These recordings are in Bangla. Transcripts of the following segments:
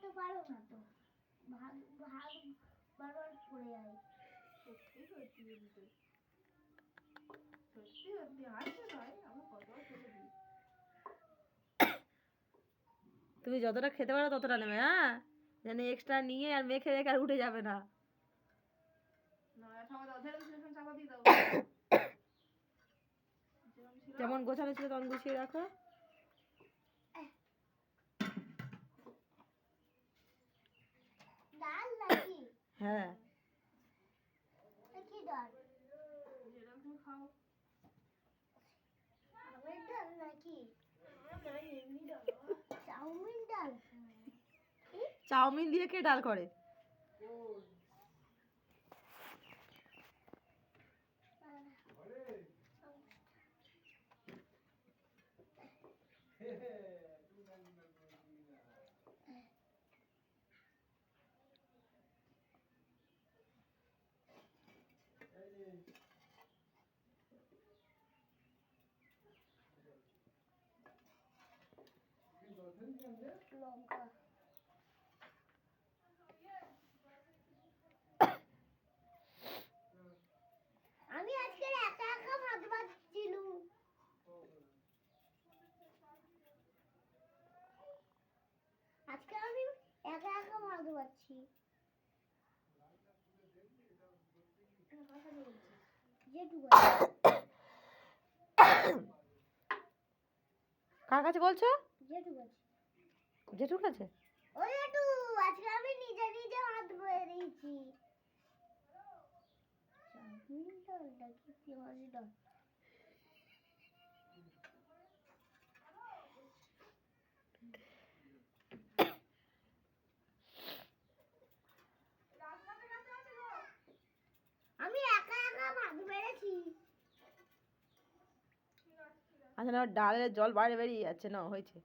করতে পারো না তো, ভাগ ভাগ বারবার পড়ে যায়। সত্যি সত্যি কিন্তু সত্যি সত্যি আসছে ভাই আমার কতবার খেতে দিই। তুমি যতটা খেতে পারো ততটা নেবে, হ্যাঁ, যেন এক্সট্রা নিয়ে আর মেখে রেখে আর উঠে যাবে না। না চাপা দাও, ধরে চাপা দিয়ে দাও। যেমন গোছানো ছিল তখন গুছিয়ে রাখো। ডাল নাকি? হ্যাঁ, কি ডাল? যেটা তুমি খাও। আমের ডাল নাকি? এমনি ডাল, চাউমিন ডাল। চাউমিন দিয়ে কে ডাল করে? লঙ্কা। আমি আজকে একা একা ভাত বাচ্ছিলু। আজকে আমি একা একা ভাত বাচ্ছি। জেঠু কার কাছে বলছো? জেঠু কাছে। জেঠুর কাছে? ও জেঠু, আজকে আমি নিজে নিজে ভাত বয়ে দিয়েছি। চাউমিন ডাল নাকি পেঁয়াজ ডাল? আমি একা একা ভাত বেড়েছি। আচ্ছা না, ডালের জল বাইরে বেরিয়ে যাচ্ছে না, হয়েছে।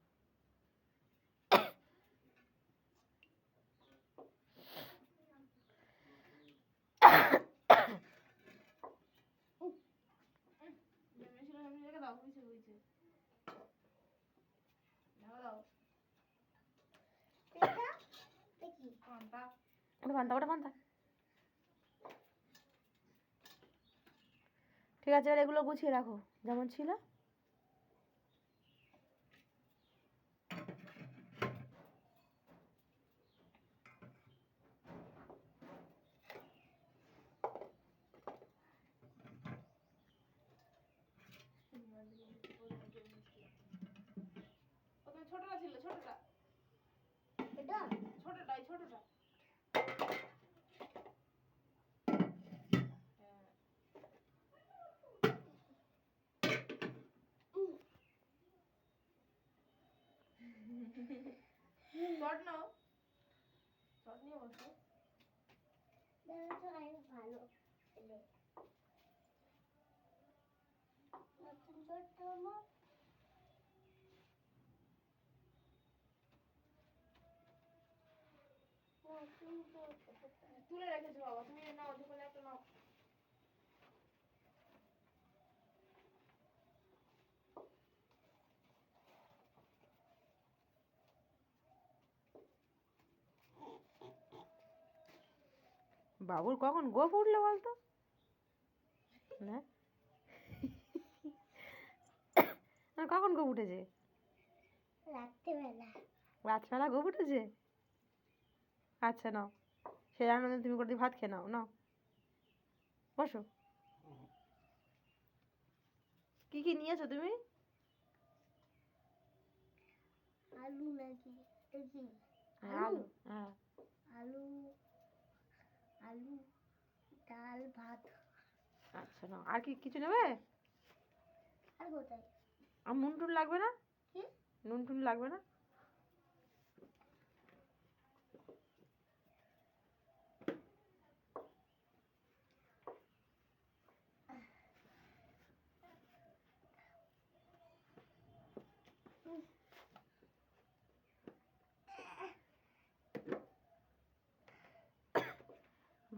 ওটা পান্তা। ঠিক আছে, এবার এগুলো গুছিয়ে রাখো যেমন ছিল। ছোটটা ছিল, ছোটটা এটা ছোটটাই ছোটটা। চট নাও, চট নিয়ে বসো। দেখো আমি ভালো ছেলে। নতুন করতে আমার নতুন করতে তুলে রেখেছো বাবা, তুমি নাও, যে কোনো একটা নাও। বাবুর কখন গোপ উঠলো বলতো? না কখন গোপ উঠেছে? রাত্রেবেলা। রাত্রেবেলা গোপ উঠেছে? আচ্ছা নাও, সে আনন্দে তুমি করে ভাত খেয়ে নাও। নাও বসো। কি কি নিয়েছো তুমি? আলু নাকি? দেখি আলু, হ্যাঁ। আলু, আলু, ডাল, ভাত। আচ্ছা নাও, আর কি কিছু নেবে? আর কোথায়? আর নুন টুন লাগবে না? কি? নুন টুন লাগবে না?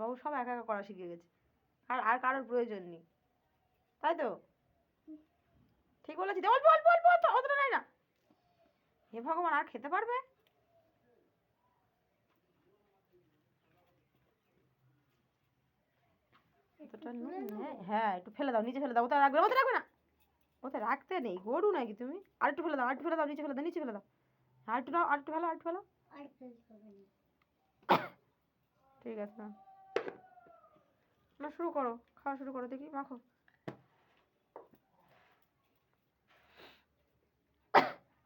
বাবু সব একা একা করা শিখে গেছে, আর আর কারোর প্রয়োজন নেই, তাই তো? ঠিক বলেছি? অল্প অল্প অল্প, অতটা নাই না। হে ভগবান, আর খেতে পারবে? এতটা নুন হ্যাঁ একটু ফেলে দাও নিচে ফেলে দাও ওটা রাখবে ওটা রাখবে না ওটা রাখতে নেই গরু নাকি তুমি আর একটু ফেলে দাও আর একটু ফেলে দাও নিচে ফেলে দাও নিচে ফেলে দাও আর একটু দাও আর একটু ফেলো আর একটু ফেলো আর ফেলতে হবে না। ঠিক আছে না শুরু করো খাওয়া শুরু করো দেখি মাখো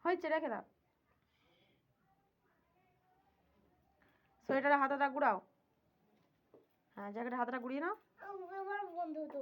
হয়েছে রেখে দাও সোয়েটারে হাতাটা গুড়াও হ্যাঁ জ্যাকেটে হাতাটা গুড়িয়ে নাও আমার বন্ধু তো